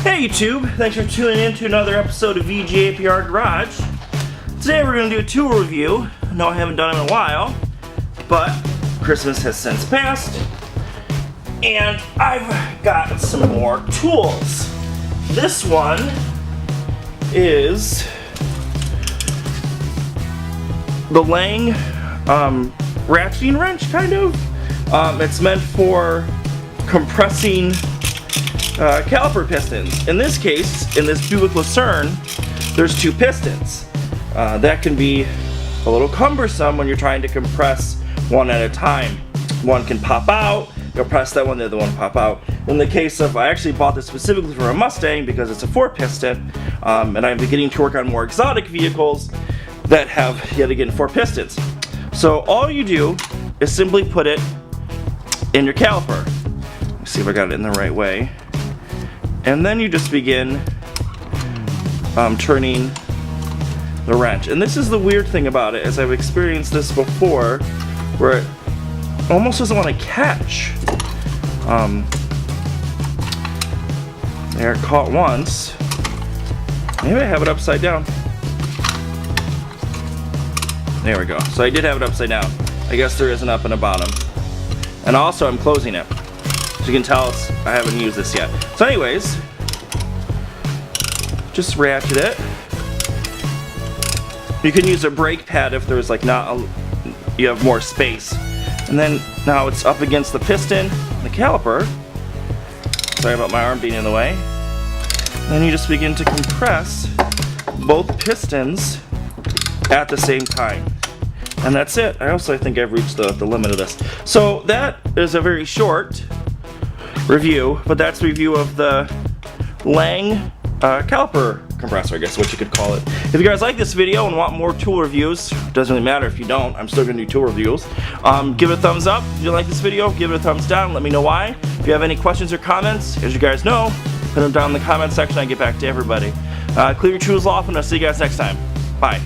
Hey YouTube, thanks for tuning in to another episode of VGAPR Garage. Today we're going to do a tool review. No, I haven't done it in a while, but Christmas has since passed, and I've got some more tools. This one is the Lang ratcheting wrench, kind of. It's meant for compressing caliper pistons. In this case, in this Buick Lucerne, there's two pistons. That can be a little cumbersome when you're trying to compress one at a time. One can pop out, you'll press that one, the other one pop out. In the case of, I actually bought this specifically for a Mustang because it's a 4-piston, and I'm beginning to work on more exotic vehicles that have, yet again, 4 pistons. So all you do is simply put it in your caliper. Let's see if I got it in the right way. And then you just begin turning the wrench. And this is the weird thing about it, as I've experienced this before, where it almost doesn't want to catch. There, it caught once. Maybe I have it upside down. There we go. So I did have it upside down. I guess there is an up and a bottom. And also I'm closing it. So you can tell I haven't used this yet. So anyways, just ratchet it. You can use a brake pad if there's like you have more space. And then now it's up against the piston, the caliper. Sorry about my arm being in the way. And then you just begin to compress both pistons at the same time. And that's it. I think I've reached the limit of this. So that is a very short review, but that's a review of the Lang caliper compressor, I guess what you could call it. If you guys like this video and want more tool reviews, doesn't really matter if you don't, I'm still going to do tool reviews. Give it a thumbs up if you like this video, give it a thumbs down, let me know why. If you have any questions or comments, as you guys know, put them down in the comment section, I get back to everybody. Clear your tools off, and I'll see you guys next time. Bye.